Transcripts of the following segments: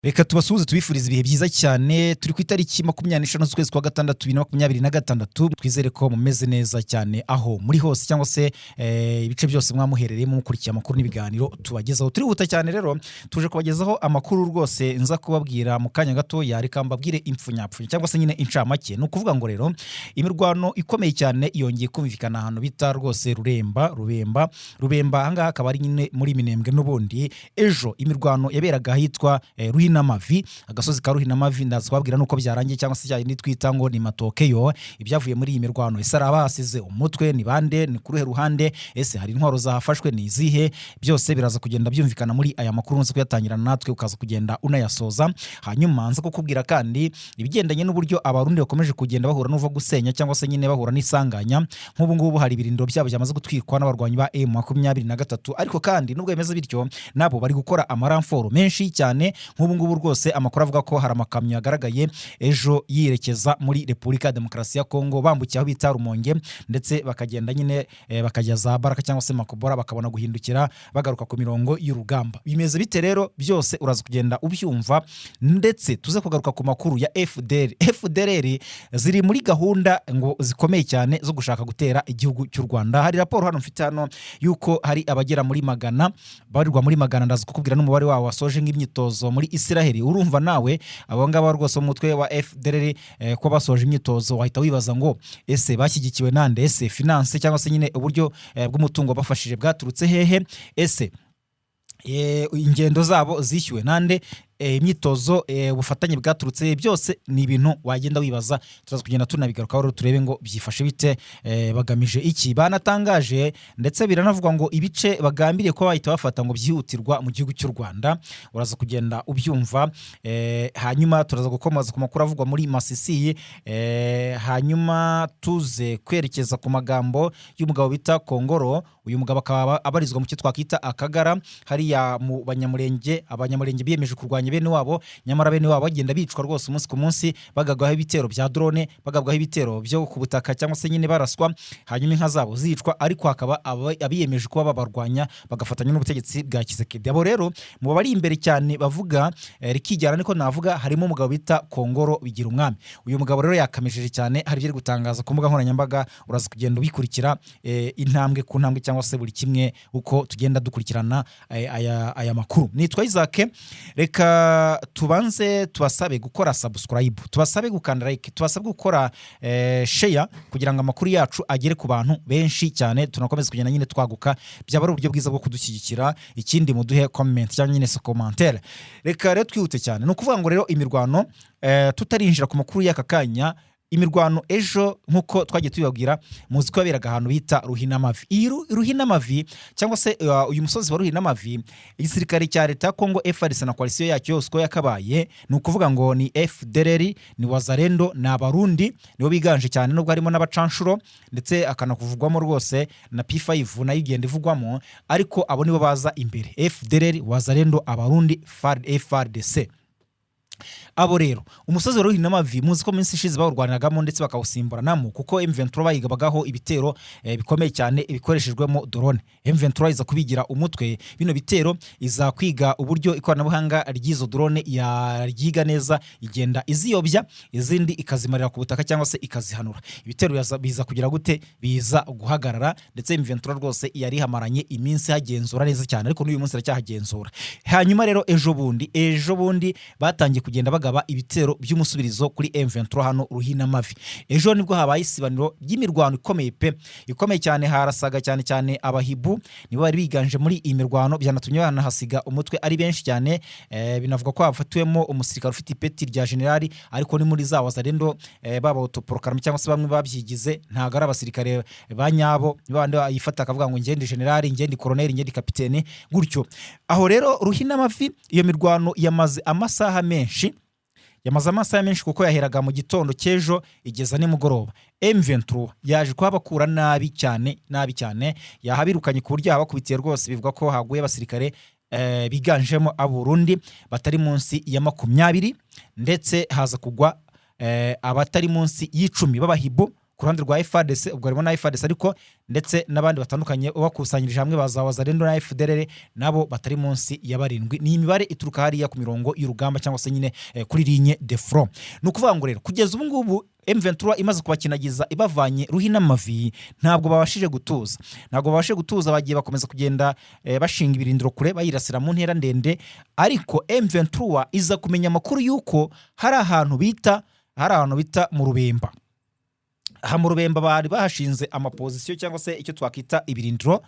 Reka tubasuhuze tubifuriza ibihe byiza cyane turi ku itariki 25 z'ukwezi kwa gatandatu 2026 twizere ko mumeze neza cyane aho muri hose cyangwa se ibice byose mwamuherereyemo mukurikiye amakuru n'ibiganiro tubagezaho turi huta cyane rero tuje kubagezaho amakuru rwose nza kubabwira mu kanya gato reka mbabwire impfunyapfunya cyangwa se nyine incamake no kuvuga ngo rero imirwano ikomeye cyane yongeye kumvikana ahantu bita rwose Rubemba ahangaha akaba ari nyine muri Minembwe n'ubundi ejo imirwano yaberaga ahitwa Ruhinamavi agasozi ka Ruhinamavi ndazwabwira nuko byarangiye cyangwa se cyane nitwita ngo ni Matokeyo ibyavuye muri iyi mirwano isaraba hasize umutwe ni bande ni kuruhe ruhande ese hari intwaro zahafashwe ni izihe byose biraza kugenda byumvikana muri aya makuru nze kuyatangira natwe ukaza kugenda unayasoza hanyuma nza kukubwira kandi ibigendanye n'uburyo abarundi bakomeje kugenda bahura n'uva gusenya cyangwa se nyine bahura n'isanganya nk'ubu ngubu hari ibirindo byabo byamaze gutwikwa n'abarwanyi ba M23 ariko kandi nubwo bimeze bityo nabo bari gukora amaramforo menshi cyane nk'ubu ngubu rwose amakuru avuga ko hari amakamyo yagaragaye ejo yirekeza muri Repubulika ya Demokarasi ya Kongo bambukiye aho bita Rumonge ndetse bakagenda nyine bakajya za Baraka cyangwa se Makobora bakabona guhindukira bagaruka ku mirongo y'urugamba bimeze bite rero byose uraza kugenda ubyumva ndetse tuze kugaruka ku makuru ya FDLR ziri muri gahunda ngo zikomeye cyane zo gushaka gutera igihugu cy'u Rwanda hari raporo hano mfite hano yuko hari abagera muri magana barirwa muri magana ndaza kukubwira n'umubare wabo wasoje nk'imyitozo muri Israel urumva nawe abangaba rwose umutwe wa FDLR ko basoje imyitozo wahita wibaza ngo ese bashyigikiwe nande ese finance cyangwa se nyine uburyo bw'umutungo bafashije bwaturutse hehe ese ingendo zabo zishyuwe nande imyitozo ubufatanye bwaturutse byose ni ibintu wagenda wibaza turaza kugenda tunabigarukaho rero turebe ngo byifashe bite bagamije iki banatangaje ndetse biranavuga ngo ibice bagambiriye ko bahita bafata ngo byihutirwa mu gihugu cy'u Rwanda uraza kugenda ubyumva hanyuma turaza gukomaza ku makuru avugwa muri Masisi hanyuma tuze kwerekeza ku magambo y'umugabo bita Kongoro uyu mugabo akaba abarizwa mu cyo twakita Akagara hariya mu abanyamurenge biyemeje kurwanya bene wabo nyamara bene wabo bagenda bicwa rwose umunsi ku munsi bagagaho ibitero bya drone bagagaho ibitero byo ku butaka cyangwa se nyine baraswa hanyuma inka zabo zicwa ariko hakaba abiyemeje kuba babarwanya bagafatanya n'ubutegetsi bwa Kisekedi abo rero mu bari imbere cyane bavuga rikijyana niko navuga harimo umugabo bita Kongoro bigira umwami uyu mugabo rero yakamejeje cyane hari byo gutangaza ku mbuga nkoranyambaga uraza kugenda ubikurikira intambwe ku ntambwe cyangwa se buri kimwe uko tugenda dukurikirana aya makuru nitwa Isaac reka tubanze tubasabe gukora subscribe tubasabe gukanda like tubasabe gukora share kugira ngo amakuru yacu agere ku bantu benshi cyane tunakomeza kugenda nyine twaguka byaba ari uburyo bwiza bwo kudushyigikira ikindi muduhe comment cyangwa nyine commentaire reka rero twihute cyane no kuvuga ngo rero imirwano tutarinjira ku makuru y'aka kanya imirwano ejo nkuko twagiye tubabwira muzi ko yaberaga ahantu bita Ruhinamavi Ruhinamavi cyangwa se uyu musozi wa Ruhinamavi igisirikare cya leta ya Kongo FARDC na coalition yacyo yose ko yakabaye ni ukuvuga ngo ni FDLR ni Wazalendo na Abarundi nibo biganje cyane nubwo harimo n'abacanshuro ndetse akanakuvugwamo rwose na P5 nayo igenda ivugwamo ariko abo nibo baza imbere FDLR Wazalendo Abarundi FARDC abo rero umusozi wa Ruhinamavi muzi ko minsi ishize bawurwaniragamo ndetse bakawusimburanamo kuko M23 bayigabagaho ibitero bikomeye cyane ibikoreshejwemo drone M23 iza kubigira umutwe bino bitero iza kwiga uburyo ikoranabuhanga ry'izo drone yaryiga neza igenda iziyobya izindi ikazimarira ku butaka cyangwa se ikazihanura ibitero biza kugira gute biza guhagarara ndetse M23 rwose yari hamaranye iminsi hagenzura neza cyane ariko n'uyu munsi aracyahagenzura hanyuma rero ejo bundi batangiye kugenda bagaba ibitero by'umusubirizo kuri M23 hano Ruhinamavi ejo nibwo habaye isibaniro ry'imirwano ikomeye cyane harasaga cyane abahibu nibo bari biganje muri imirwano byanatumye hasiga umutwe ari benshi cyane binavuga ko hafatiwemo umusirikare ufite ipeti rya general ariko ni muri za Wazalendo baba autoproclamé cyangwa se bamwe babyigize ntago ari abasirikare banyabo bandi yifata akavuga ngo ngende general ngende colonel ngende kapitene gutyo aho rero Ruhinamavi iyo mirwano yamaze amasaha menshi kuko yaheraga mu gitondo cyejo igeza nimugoroba M23 yaje kuhabakura nabi cyane yahabirukanye ku buryo habakubitiye rwose bivuga ko haguye abasirikare biganjemo Aburundi batari munsi ya 20 ndetse haza kugwa abatari munsi y'10 b'abahibo ku ruhande rwa FARDC, ubwo harimo na FARDC ariko ndetse n'abandi batandukanye bakusanyirije hamwe baza Wazalendo na FDLR nabo batari munsi ya 7. Ni imibare ituruka hariya ku mirongo y'urugamba cyangwa se nyine kuri ligne de front. Nukuvuga ngo rero kugeza ubu ngubu M23 imaze kubakinagiza ibavanye ruhina mavi, ntabwo babashije gutuza, bagiye bakomeza kugenda bashinga ibirindiro kure bayirasira mu ntera ndende, ariko M23 iza kumenya amakuru yuko hari ahantu bita mu Rubemba. Mu Rubemba bari bahashinze amapozisiyo cyangwa se icyo twakita ibirindiro.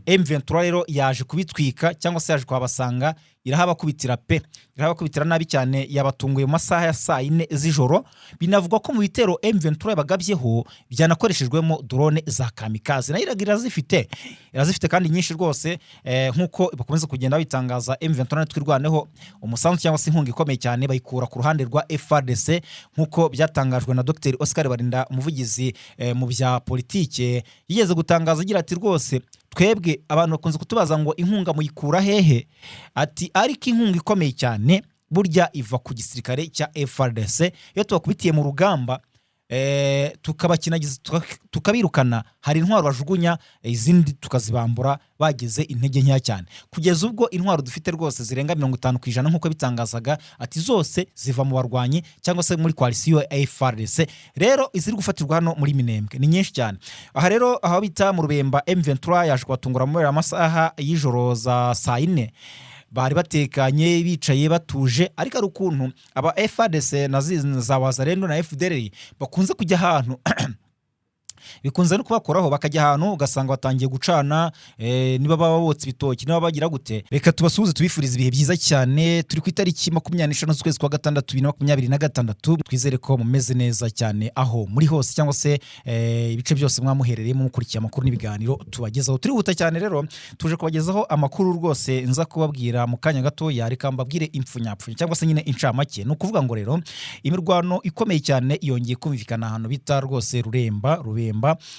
M23 rero yaje kubitwika cyangwa se yaje kwabasanga, irahabakubitira nabi cyane, yabatunguye mu masaha ya saa 4 z'ijoro. Binavugwa ko mu bitero M23 bagabyeho byanakoreshejwemo drone za kamikaze, na irazifite kandi nyinshi rwose, nkuko bakomeza kugenda bitangaza. M23 twirwaneho umusanzu cyangwa se inkunga ikomeye cyane bayikura ku ruhande rwa FARDC, nkuko byatangajwe na Dr Oscar Barinda, umuvugizi mu bya politike, yigeze gutangaza agira ati rwose twebwe abantu bakunze kutubaza ngo inkunga muyikura hehe, ati ariko inkunga ikomeye cyane burya iva ku gisirikare cya FARDC. Iyo tubakubitiye mu rugamba tukabakinagiza tukabirukana, hari intwaro bajugunya, izindi tukazibambura bageze intege nkeya cyane, kugeza ubwo intwaro dufite rwose zirenga 50% nkuko bitangazaga, ati zose ziva mu barwanyi cyangwa se muri coalition ya FARDC. Rero iziri gufatirwa hano muri Minembwe ni nyinshi cyane. Aha rero aho bita mu Rubemba, M23 yaje kubatungura mu amasaha y'ijoro za saa 4, bari batekanye bicaye batuje, ariko ari ukuntu aba FARDC na za Wazalendo na FDLR bakunze kujya ahantu bikunze no kubakoraho, bakajya ahantu ugasanga batangiye gucana, niba baba botsa ibitoki, niba bagira gute. Reka tubasuhuze tubifuriza ibihe byiza cyane. Turi ku itariki 25 z'ukwezi kwa gatandatu 2026. Twizere ko mumeze neza cyane aho muri hose cyangwa se ibice byose mwamuherereyemo mukurikiye amakuru n'ibiganiro tubagezaho. Turi huta cyane rero, tuje kubagezaho amakuru rwose nza kubabwira mu kanya gato, reka mbabwire impfunyapfunya cyangwa se nyine incamake. No kuvuga ngo rero imirwano ikomeye cyane yongeye kumvikana ahantu bita rwose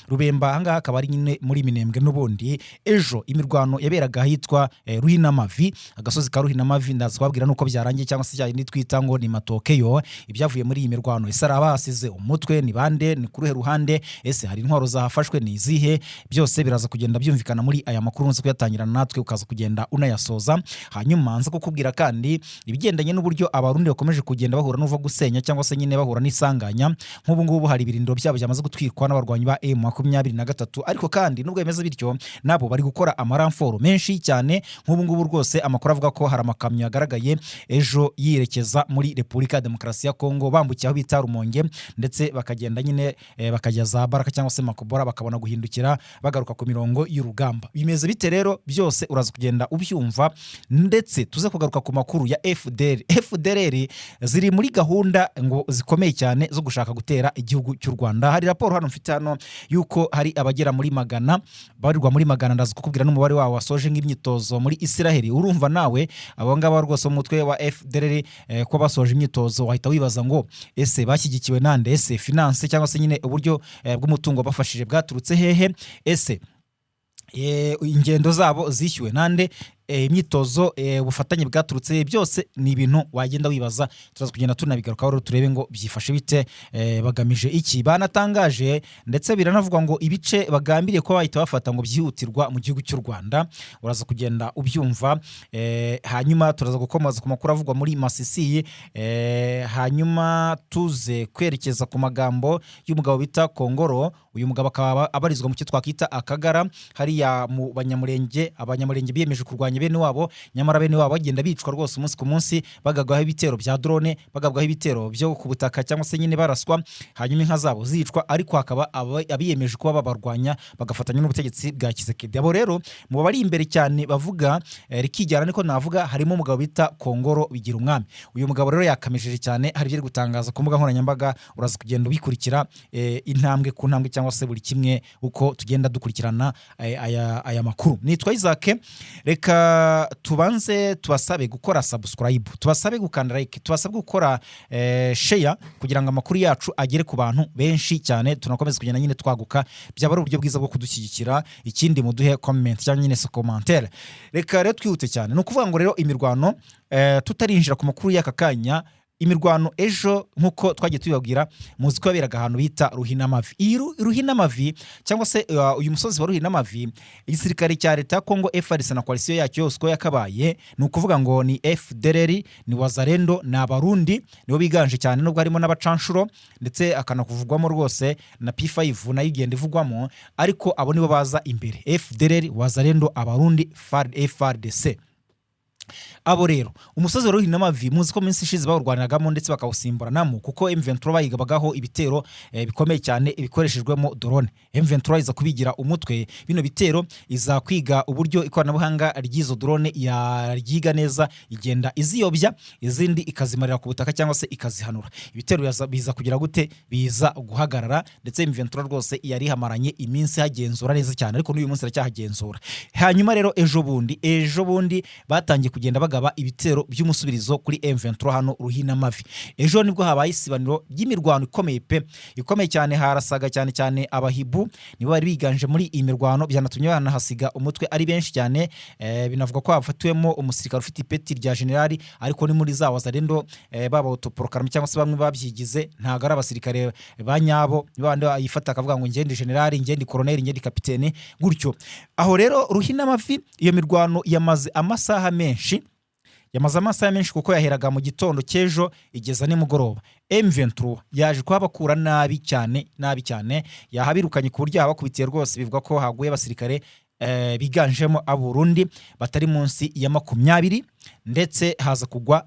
Rubemba ahangaha akaba ari nyine muri Minembwe n'ubundi. Ejo imirwano yaberaga ahitwa Ruhinamavi, agasozi ka Ruhinamavi. Ndaza kubabwira nuko byarangiye cyangwa se cyane twita ngo ni matokeyo. Ibyavuye muri iyi mirwano, ese abasize umutwe ni bande, ni kuruhe ruhande, ese hari intwaro zahafashwe ni izihe, byose biraza kugenda byumvikana muri aya makuru nzi kuyatangira natwe ukaza kugenda unayasoza. Hanyuma nza kukubwira kandi ibigendanye n'uburyo abarundi bakomeje kugenda bahura n'uva gusenya cyangwa se nyine bahura n'isanganya. Nk'ubu ngubu hari ibirindiro byabo byamaze gutwikwa n'abarwanyi ba M23, ariko kandi nubwo bimeze bityo nabo bari gukora amaramforo menshi cyane. Nk'ubu ngubu rwose amakuru avuga ko hari amakamyo yagaragaye ejo yirekeza muri Repubulika ya Demokarasi ya Kongo, bambukiye aho bita Rumonge, ndetse bakagenda nyine bakajya za Baraka cyangwa se Makobora, bakabona guhindukira bagaruka ku mirongo y'urugamba. Bimeze bite rero byose uraza kugenda ubyumva, ndetse tuze kugaruka ku makuru ya FDLR ziri muri gahunda ngo zikomeye cyane zo gushaka gutera igihugu cy'u Rwanda. Hari raporo hano mfite hano yuko hari abagera muri magana, barirwa muri magana. Ndaza kukubwira n'umubare wabo wasoje nk'imyitozo muri Israel. Urumva nawe abo ngaba rwose umutwe wa FDLR ko basoje imyitozo, wahita wibaza ngo ese bashyigikiwe nande, ese finance cyangwa se nyine uburyo bw'umutungo bafashije bwaturutse hehe, ese ingendo zabo zishyuwe nande, imyitozo ubufatanye bwaturutse, byose ni ibintu wagenda wibaza. Turaza kugenda tunabigarukaho rero turebe ngo byifashe bite, bagamije iki. Banatangaje ndetse biranavugwa ngo ibice bagambiriye ko bahita bafata ngo byihutirwa mu gihugu cy'u Rwanda. Uraza kugenda ubyumva. Hanyuma turaza gukomaza ku makuru avugwa muri Masisi, hanyuma tuze kwerekeza ku magambo y'umugabo bita Kongoro. Uyu mugabo akaba abarizwa mu cyo twakita Akagara, hariya mu abanyamurenge biyemeje kurwanya bene wabo, nyamara bene wabo bagenda bicwa rwose umunsi ku munsi, bagagwaho ibitero bya drone, bagabwaho ibitero byo ku butaka cyangwa se nyine baraswa, hanyuma inka zabo zicwa. Ariko hakaba abiyemeje kuba babarwanya bagafatanya n'ubutegetsi bwa Kisekedi. Abo rero mu bari imbere cyane bavuga rikijyana niko navuga, harimo umugabo bita Kongoro bigira umwami. Uyu mugabo rero yakamejeje cyane, hari byo gutangaza ku mbuga nkoranyambaga. Uraza kugenda ubikurikira intambwe ku ntambwe cyangwa se buri kimwe uko tugenda dukurikirana aya makuru. Nitwa Isaac. Reka tubanze tubasabe gukora subscribe, tubasabe gukanda like, tubasabe gukora share kugira ngo amakuru yacu agere ku bantu benshi cyane. Tunakomeza kugenda nyine twaguka, byaba ari uburyo bwiza bwo kudushyigikira. Ikindi muduhe comment cyangwa nyine commentaire. Reka rero twihute cyane. No kuvuga ngo rero imirwano tutarinjira ku makuru y'aka kanya, imirwano ejo nk'uko twagiye tubibabwira muzi ko yaberaga ahantu bita Ruhinamavi. Iyi Ruhinamavi cyangwa se uyu musozi wa Ruhinamavi, igisirikare cya leta ya Kongo FARDC na coalition yacyo yose ko yakabaye, ni ukuvuga ngo ni FDLR, ni Wazalendo, ni Abarundi nibo biganje cyane, nubwo harimo n'abacanshuro ndetse akanakuvugwamo rwose na P5 nayo igenda ivugwamo, ariko abo nibo baza imbere: FDLR, Wazalendo, Abarundi, FARDC. Abo rero umusozi wa Ruhinamavi muzi ko minsi ishize bawurwaniragamo ndetse bakawusimburanamo, kuko M23 bayigabagaho ibitero bikomeye cyane ibikoreshejwemo drone. M23 iza kubigira umutwe, bino bitero iza kwiga uburyo ikoranabuhanga ry'izo drone yaryiga neza, igenda iziyobya, izindi ikazimarira ku butaka cyangwa se ikazihanura. Ibitero biza kugira gute? Biza guhagarara, ndetse M23 rwose yari hamaranye iminsi hagenzura neza cyane, ariko n'uyu munsi aracyahagenzura. Hanyuma rero ejo bundi batangiye kugenda bagaba ibitero by'umusubirizo kuri M23 hano Ruhinamavi. Ejo nibwo habaye isibaniro ry'imirwano ikomeye cyane, harasaga cyane abahibu nibo bari biganje muri iyi mirwano, byanatumye banahasiga umutwe ari benshi cyane. Binavuga ko hafatiwemo umusirikare ufite ipeti rya generali, ariko ni muri za Wazalendo baba autoproclamé cyangwa se bamwe babyigize, ntago ari abasirikare ba nyabo, bandi yifata akavuga ngo ngende generali, ngende colonel, ngende kapitene gutyo. Aho rero Ruhinamavi iyo mirwano yamaze amasaha menshi kuko yaheraga mu gitondo cy'ejo igeza nimugoroba. M23 yaje kuhabakura nabi cyane, yahabirukanye ku buryo habakubitiye rwose, bivuga ko haguye abasirikare biganjemo Aburundi batari munsi ya 20, ndetse haza kugwa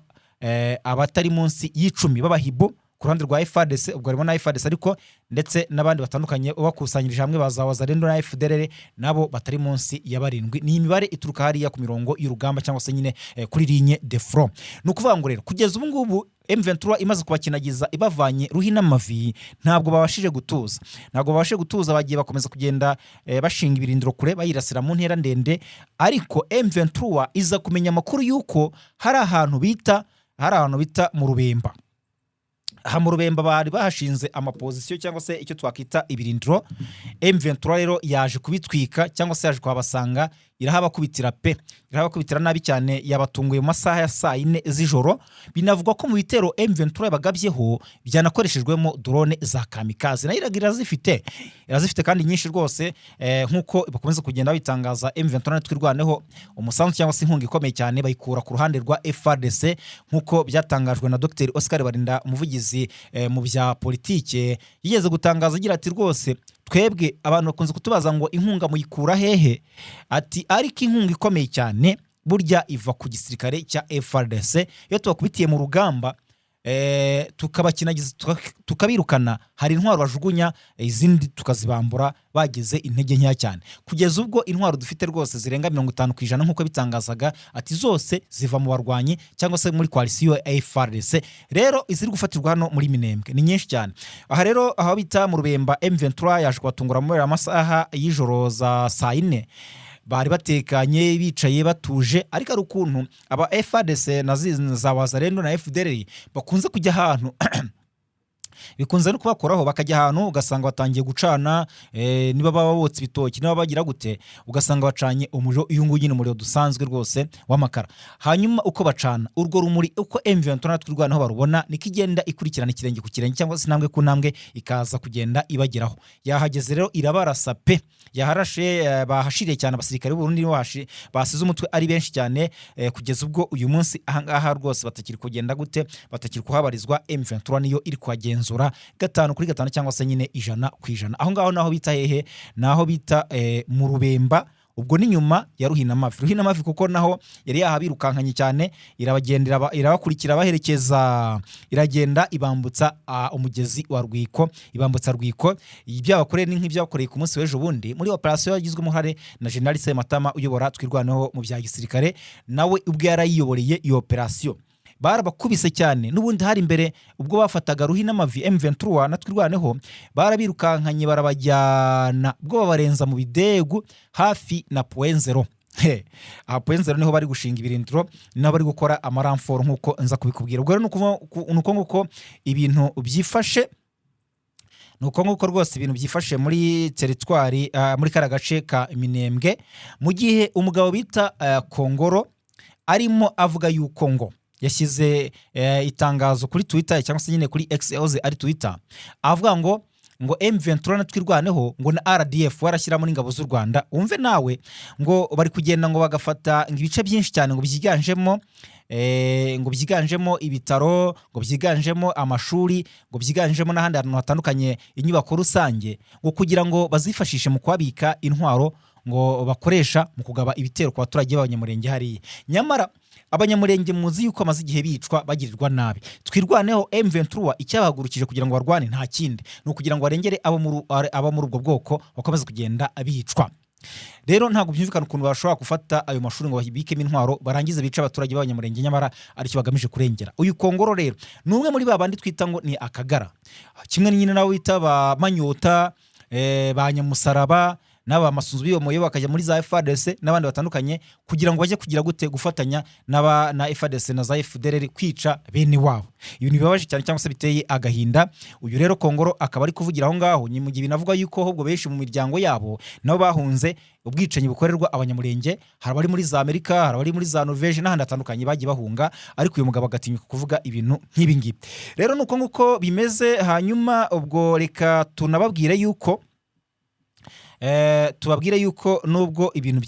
abatari munsi y'10 b'abahibo ku ruhande rwa FARDC, ubwo harimo na FARDC ariko ndetse n'abandi batandukanye bakusanyirije hamwe baza Wazalendo na FDLR nabo batari munsi ya 7. Ni imibare ituruka hariya ku mirongo y'urugamba cyangwa se nyine kuri ligne de front. Nukuvuga ngo rero kugeza ubu ngubu M23 imaze kubakinagiza ibavanye Ruhinamavi, ntabwo babashije gutuza, bagiye bakomeza kugenda bashinga ibirindiro kure, bayirasira mu ntera ndende, ariko M23 iza kumenya amakuru yuko hari ahantu bita mu Rubemba. Mu Rubemba bari bahashinze amapozisiyo cyangwa se icyo twakita ibirindiro. M23 rero yaje kubitwika cyangwa se yaje kuhabasanga, irahabakubitira nabi cyane, yabatunguye mu masaha ya 4 z'ijoro. Binavugwa ko mu bitero M23 yabagabyeho byanakoreshejwemo drone za kamikaze, nayo irazifite kandi nyinshi rwose, nkuko bakomeza kugenda bitangaza. M23 twirwaneho umusanzu cyangwa se inkunga ikomeye cyane bayikura ku ruhande rwa FARDC, nkuko byatangajwe na Dr Oscar Barinda, umuvugizi mu bya politike, yigeze gutangaza agira ati rwose twebwe abantu bakunze kutubaza ngo inkunga muyikura hehe, ati ariko inkunga ikomeye cyane burya iva ku gisirikare cya FARDC. Iyo tubakubitiye mu rugamba tukabakinagiza tukabirukana, hari intwaro bajugunya, izindi tukazibambura bageze intege nkeya cyane, kugeza ubwo intwaro dufite rwose zirenga 50% nkuko bitangazaga, ati zose ziva mu barwanyi cyangwa se muri coalition ya FARDC. Rero iziri gufatirwa hano muri Minembwe ni nyinshi cyane. Aha rero aho bita mu Rubemba M23 yaje kubatungura muri amasaha y'ijoro za 4, bari batekanye bicaye batuje, ariko ari ukuntu aba FARDC na za Wazalendo na FDLR bakunze kujya ahantu bikunze no kubakoraho, bakajya ahantu ugasanga batangiye gucana, niba baba botsa ibitoki, niba bagira gute, ugasanga bacanye umuriro, uyu nguyu nyine umuriro dusanzwe rwose w'amakara. Hanyuma uko bacana urwo rumuri, uko M23 twirwanaho barubona, niko igenda ikurikirana ikirenge ku kirenge cyangwa se intambwe ku ntambwe ikaza kugenda ibageraho. Yahageze rero irabarasa pe, yaharashe, bahashiriye cyane abasirikare b'u Burundi basize umutwe ari benshi cyane, kugeza ubwo uyu munsi ahangaha rwose batakiri kugenda gute, batakiri kuhabarizwa. M23 niyo iri kuhagenzura 5/5 cyangwa se nyine 100%. Aho ngaho naho bita hehe, naho bita mu Rubemba, ubwo ni nyuma ya Ruhinamavi kuko naho yari yahabirukankanye cyane, irabakurikira baherekeza, iragenda ibambutsa umugezi wa Rwiko, ibambutsa Rwiko. Ibyabakoreye ni nk'ibyabakoreye ku munsi w'ejo bundi muri operation yagizwe muhare na General Sematama uyobora twirwaneho mu bya gisirikare, nawe ubwo yarayiyoboreye iyo operation. Barabakubise cyane, n'ubundi hari imbere ubwo bafataga Ruhinamavi M23 na twirwaneho, barabirukankanye barabajyana, ubwo babarenza mu bidegu hafi na point 0. Aha point 0 niho bari gushinga ibirindiro, nabo bari gukora amaramforo nkuko nza kubikubwira. Ubwo nuko nguko ibintu byifashe, nuko nguko rwose ibintu byifashe muri territoire, muri karagace ka Minembwe, mu gihe umugabo bita Kongoro arimo avuga yuko ngo yashyize itangazo kuri Twitter cyangwa se nyine kuri X yahoze ari Twitter avuga ngo M23 na twirwaneho ngo na RDF warashyiramo n'ingabo z'u Rwanda umve nawe ngo bari kugenda ngo bagafata ibice byinshi cyane ngo byiganjemo ibitaro ngo byiganjemo amashuri ngo byiganjemo n'ahandi hantu hatandukanye inyubako rusange ngo kugira ngo bazifashishe mu kwabika intwaro ngo bakoresha mu kugaba ibitero ku baturage b'abanyamurenge hariya. Nyamara abanyamurenge muzi yuko amaze igihe bicwa bagirirwa nabi. Twirwaneho M23 icyabahagurukije kugira ngo barwane nta kindi no kugira ngo barengere abo muri ubwo bwoko bakomeze kugenda abicwa. Rero ntabwo byumvikana ukuntu bashobora gufata ayo mashuri ngo babikemo intwaro barangize bica abaturage b'abanyamurenge nyamara aricyo bagamije kurengera. Uyu Kongoro rero ni umwe muri babandi twita ngo ni akagara, kimwe nyine nawe wita ba Manyota, ba Nyamusaraba n'aba masunzu biyomoye bakajya muri za FARDC n'abandi batandukanye kugira ngo bajye kugira gute gufatanya na FARDC na za FDLR kwica bene wabo. Ibintu bibabaje cyane cyangwa se biteye agahinda. Uyu rero Kongoro akaba ari kuvugira aho ngaho ni mu gihe binavuga yuko ahubwo benshi mu miryango yabo nabo bahunze ubwicanyi bukorerwa abanyamurenge, hari abari muri za Amerika, hari abari muri za Norvege n'ahandi hatandukanye bagiye bahunga, ariko uyu mugabo agatinyuka kuvuga ibintu nk'ibi ngibi. Rero nuko nguko bimeze. Hanyuma ubwo reka tunababwire yuko tubabwire yuko nubwo ibintu